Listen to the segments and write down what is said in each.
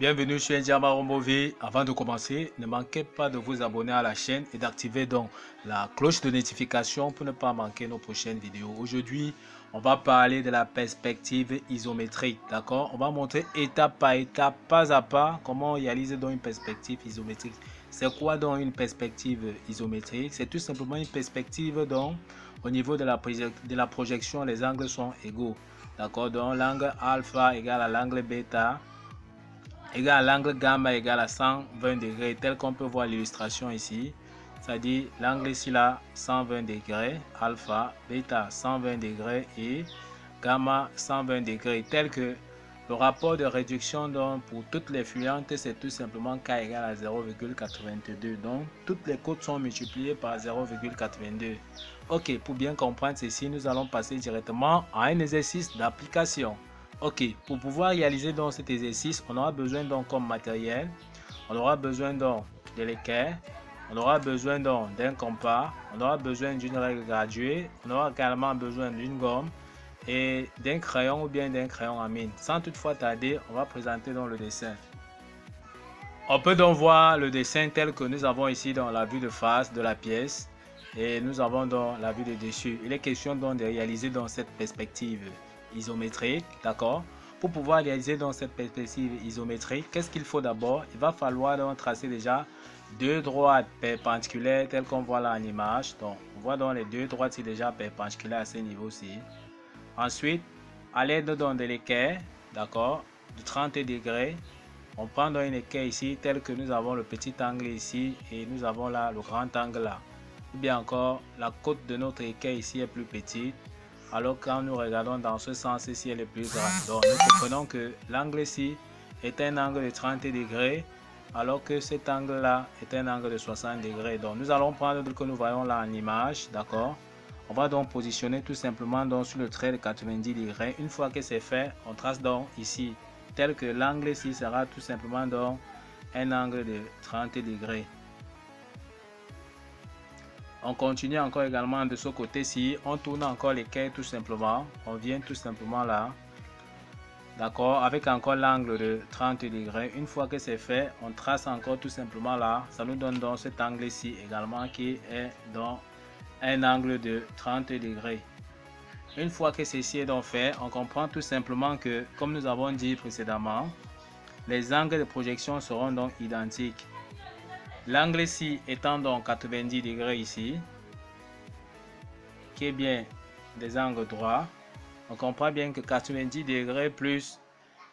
Bienvenue sur Ndiamba Rombovi. Avant de commencer, ne manquez pas de vous abonner à la chaîne et d'activer donc la cloche de notification pour ne pas manquer nos prochaines vidéos. Aujourd'hui, on va parler de la perspective isométrique. D'accord? On va montrer étape par étape, pas à pas, comment réaliser donc une perspective isométrique. C'est quoi donc une perspective isométrique? C'est tout simplement une perspective dont au niveau de la projection, les angles sont égaux. D'accord? Donc l'angle alpha égale à l'angle bêta égale à l'angle gamma égale à 120 degrés, tel qu'on peut voir l'illustration ici. C'est-à-dire l'angle ici là 120 degrés, alpha, bêta 120 degrés et gamma 120 degrés, tel que le rapport de réduction donc pour toutes les fluentes c'est tout simplement K égale à 0,82. Donc toutes les côtes sont multipliées par 0,82. Ok, pour bien comprendre ceci, nous allons passer directement à un exercice d'application. Ok, pour pouvoir réaliser donc cet exercice, on aura besoin donc comme matériel, on aura besoin donc de l'équerre, on aura besoin donc d'un compas, on aura besoin d'une règle graduée, on aura également besoin d'une gomme et d'un crayon ou bien d'un crayon à mine. Sans toutefois tarder, on va présenter donc le dessin. On peut donc voir le dessin tel que nous avons ici dans la vue de face de la pièce et nous avons donc la vue de dessus. Il est question donc de réaliser dans cette perspective isométrique, d'accord? Pour pouvoir réaliser dans cette perspective isométrique, qu'est-ce qu'il faut d'abord? Il va falloir donc tracer déjà deux droites perpendiculaires telles qu'on voit là en image. Donc, on voit donc les deux droites c'est déjà perpendiculaires à ce niveau-ci. Ensuite, à l'aide de l'équerre, d'accord, de 30 degrés, on prend donc une équerre ici tel que nous avons le petit angle ici et nous avons là le grand angle là. Ou bien encore, la côte de notre équerre ici est plus petite. Alors quand nous regardons dans ce sens ici elle est plus grande. Donc nous comprenons que l'angle ici est un angle de 30 degrés alors que cet angle là est un angle de 60 degrés. Donc nous allons prendre ce que nous voyons là en image, d'accord? On va donc positionner tout simplement donc sur le trait de 90 degrés. Une fois que c'est fait, on trace donc ici tel que l'angle ici sera tout simplement donc un angle de 30 degrés. On continue encore également de ce côté-ci, on tourne encore l'équerre tout simplement, on vient tout simplement là, d'accord, avec encore l'angle de 30 degrés. Une fois que c'est fait, on trace encore tout simplement là, ça nous donne donc cet angle-ci également qui est dans un angle de 30 degrés. Une fois que ceci est donc fait, on comprend tout simplement que, comme nous avons dit précédemment, les angles de projection seront donc identiques. L'angle ici étant donc 90 degrés ici, qui est bien des angles droits, on comprend bien que 90 degrés plus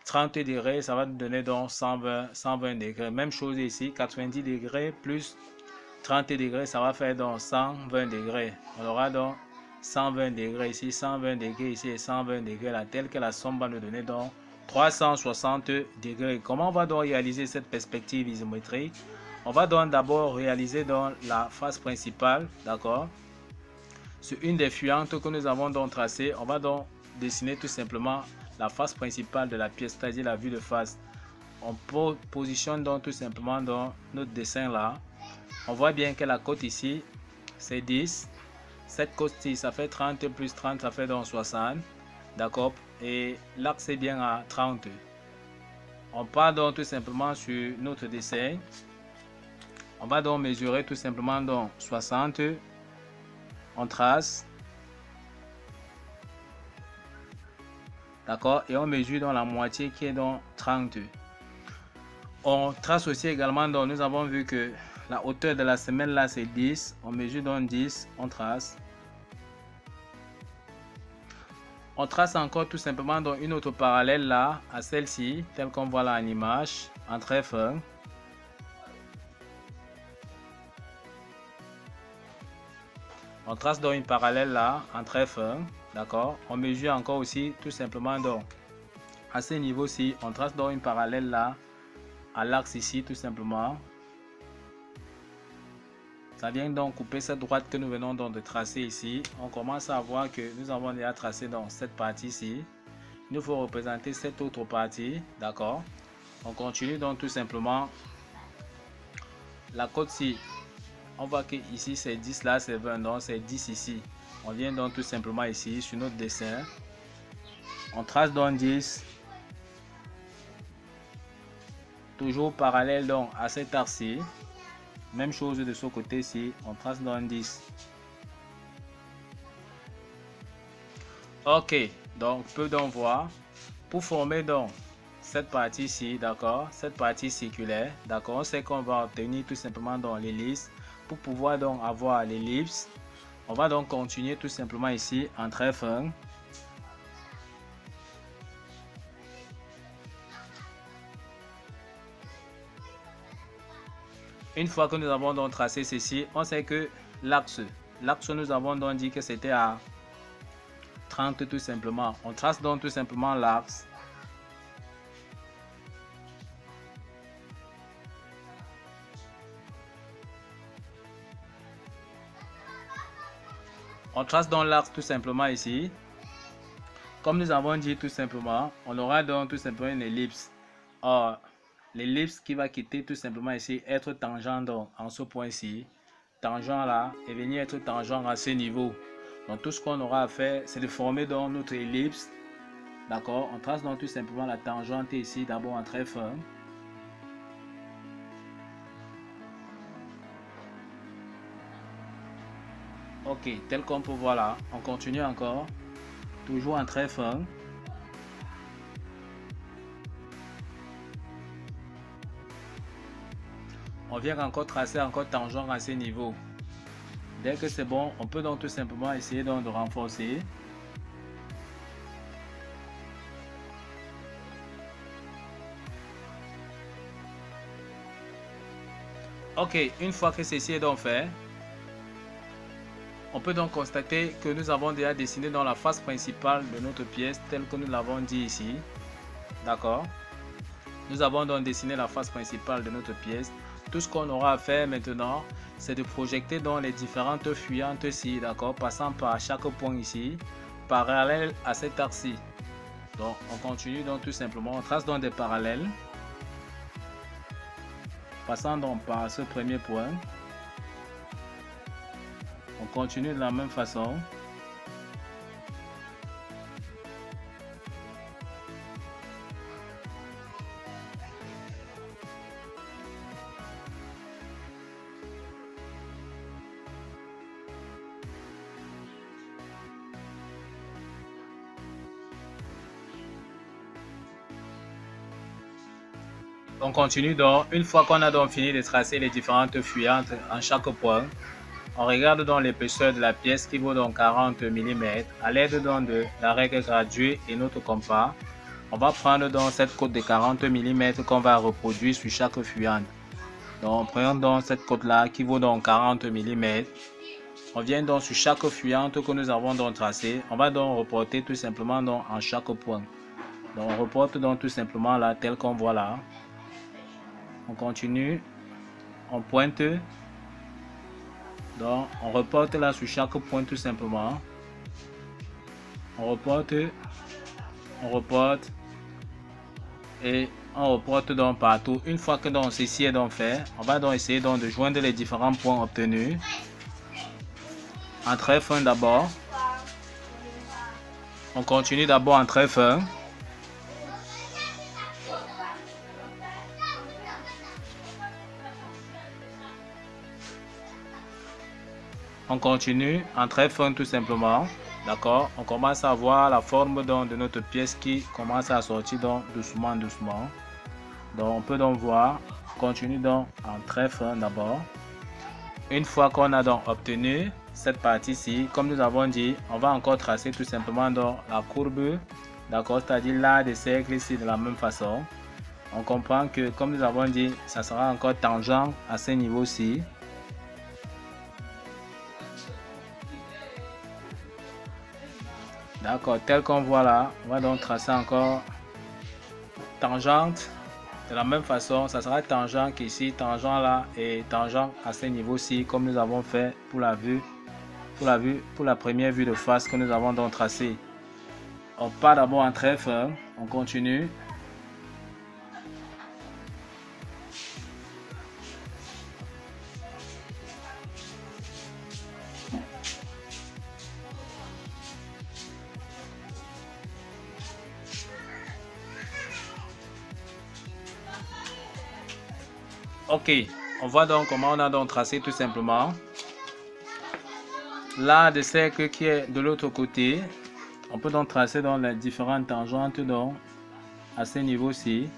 30 degrés, ça va nous donner donc 120 degrés. Même chose ici, 90 degrés plus 30 degrés, ça va faire donc 120 degrés. On aura donc 120 degrés ici, 120 degrés ici et 120 degrés là, telle que la somme va nous donner donc 360 degrés. Comment on va donc réaliser cette perspective isométrique? On va donc d'abord réaliser dans la face principale, d'accord? Sur une des fluentes que nous avons donc tracées, on va donc dessiner tout simplement la face principale de la pièce, c'est-à-dire la vue de face. On positionne donc tout simplement dans notre dessin là. On voit bien que la côte ici, c'est 10. Cette côte-ci, ça fait 30 plus 30, ça fait donc 60. D'accord? Et l'axe est bien à 30. On part donc tout simplement sur notre dessin. On va donc mesurer tout simplement donc 60. On trace. D'accord? Et on mesure dans la moitié qui est donc 30. On trace aussi également, donc nous avons vu que la hauteur de la semelle là c'est 10. On mesure donc 10. On trace. On trace encore tout simplement donc une autre parallèle là à celle-ci, telle qu'on voit là en image, en trait fin. On trace donc une parallèle là, en trait fin, d'accord. On mesure encore aussi tout simplement donc à ce niveau-ci, on trace donc une parallèle là, à l'axe ici tout simplement. Ça vient donc couper cette droite que nous venons donc de tracer ici. On commence à voir que nous avons déjà tracé dans cette partie-ci. Il nous faut représenter cette autre partie, d'accord. On continue donc tout simplement. La côte-ci, on voit que ici c'est 10, là c'est 20, donc c'est 10 ici. On vient donc tout simplement ici sur notre dessin. On trace donc 10. toujours parallèle donc à cet axe-ci. Même chose de ce côté-ci, on trace dans 10. Ok, donc on peut donc voir, pour former donc cette partie-ci, d'accord, cette partie circulaire, d'accord, on sait qu'on va obtenir tout simplement dans l'ellipse. Pour pouvoir donc avoir l'ellipse, on va donc continuer tout simplement ici en trait fin. Une fois que nous avons donc tracé ceci, on sait que l'axe, nous avons donc dit que c'était à 30 tout simplement. On trace donc tout simplement l'axe. On trace donc l'axe tout simplement ici. Comme nous avons dit tout simplement, on aura donc tout simplement une ellipse. Or, l'ellipse qui va quitter tout simplement ici, être tangent donc en ce point-ci, tangent là, et venir être tangent à ce niveau. Donc tout ce qu'on aura à faire, c'est de former donc notre ellipse. D'accord, on trace donc tout simplement la tangente ici, d'abord en trait fin. Ok, tel qu'on peut voir là, on continue encore, toujours en trait fin. On vient encore tracer encore tangent à ce niveau. Dès que c'est bon, on peut donc tout simplement essayer donc de renforcer. Ok, une fois que ceci est donc fait, on peut donc constater que nous avons déjà dessiné dans la face principale de notre pièce telle que nous l'avons dit ici. D'accord? Nous avons donc dessiné la face principale de notre pièce. Tout ce qu'on aura à faire maintenant, c'est de projeter dans les différentes fuyantes ici, d'accord, passant par chaque point ici, parallèle à cet axe-ci. Donc, on continue donc tout simplement, on trace donc des parallèles, passant donc par ce premier point. On continue de la même façon. On continue donc, une fois qu'on a donc fini de tracer les différentes fuyantes en chaque point, on regarde donc l'épaisseur de la pièce qui vaut donc 40 mm à l'aide donc de la règle graduée et notre compas. On va prendre donc cette cote de 40 mm qu'on va reproduire sur chaque fuyante. Donc on prend donc cette cote là qui vaut donc 40 mm. On vient donc sur chaque fuyante que nous avons donc tracée. On va donc reporter tout simplement donc en chaque point. Donc on reporte donc tout simplement là tel qu'on voit là. On continue, on pointe, donc on reporte là sur chaque point tout simplement. On reporte et on reporte donc partout. Une fois que donc ceci est donc fait, on va donc essayer donc de joindre les différents points obtenus. En trait fin d'abord. On continue d'abord en trait fin. On continue en trait fin tout simplement. D'accord, on commence à voir la forme donc de notre pièce qui commence à sortir donc doucement. Donc on peut donc voir, on continue donc en trait fin d'abord. Une fois qu'on a donc obtenu cette partie-ci, comme nous avons dit, on va encore tracer tout simplement donc la courbe, d'accord, c'est-à-dire là des cercles ici de la même façon. On comprend que comme nous avons dit, ça sera encore tangent à ce niveau-ci. D'accord, tel qu'on voit là, on va donc tracer encore tangente. De la même façon, ça sera tangent qu'ici, tangent là et tangent à ce niveau-ci, comme nous avons fait pour la première vue de face que nous avons donc tracée. On part d'abord en trait fin, on continue. Ok, on voit donc comment on a donc tracé tout simplement. Là, de cercle qui est de l'autre côté, on peut donc tracer dans les différentes tangentes donc à ce niveau-ci.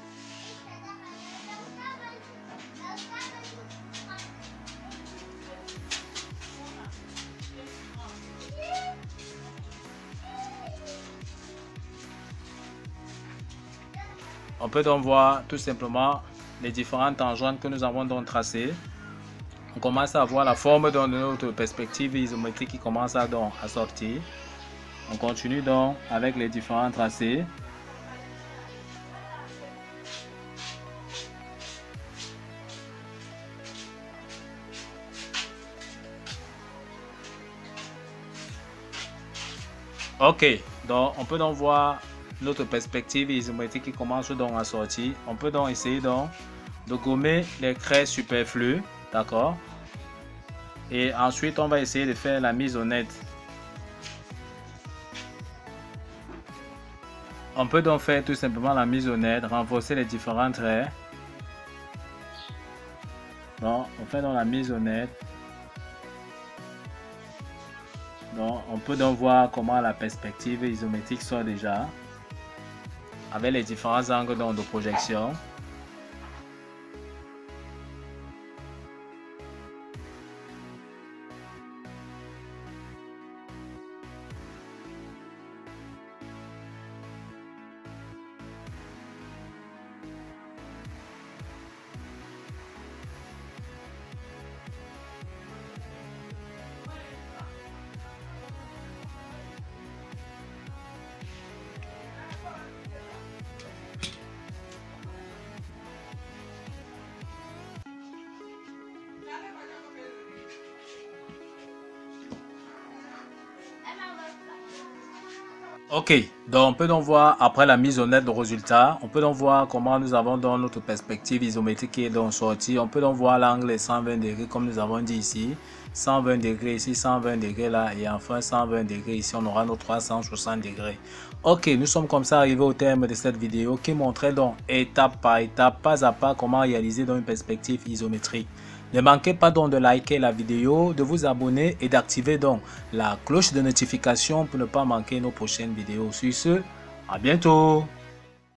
On peut donc voir tout simplement les différentes tangentes que nous avons donc tracées. On commence à voir la forme de notre perspective isométrique qui commence à sortir. On continue donc avec les différents tracés. Ok, donc on peut donc voir notre perspective isométrique qui commence donc à sortir. On peut donc essayer donc de gommer les craies superflues, d'accord? Et ensuite on va essayer de faire la mise au net. On peut donc faire tout simplement la mise au net, renforcer les différents traits. Donc on fait donc la mise au net. Donc on peut donc voir comment la perspective isométrique sort déjà avec les différents angles de projection. Ok, donc on peut donc voir après la mise au net le résultat, on peut donc voir comment nous avons dans notre perspective isométrique qui est donc sortie. On peut donc voir l'angle 120 degrés comme nous avons dit ici, 120 degrés ici, 120 degrés là et enfin 120 degrés ici, on aura nos 360 degrés. Ok, nous sommes comme ça arrivés au terme de cette vidéo qui montrait donc étape par étape, pas à pas comment réaliser dans une perspective isométrique. Ne manquez pas donc de liker la vidéo, de vous abonner et d'activer donc la cloche de notification pour ne pas manquer nos prochaines vidéos. Sur ce, à bientôt!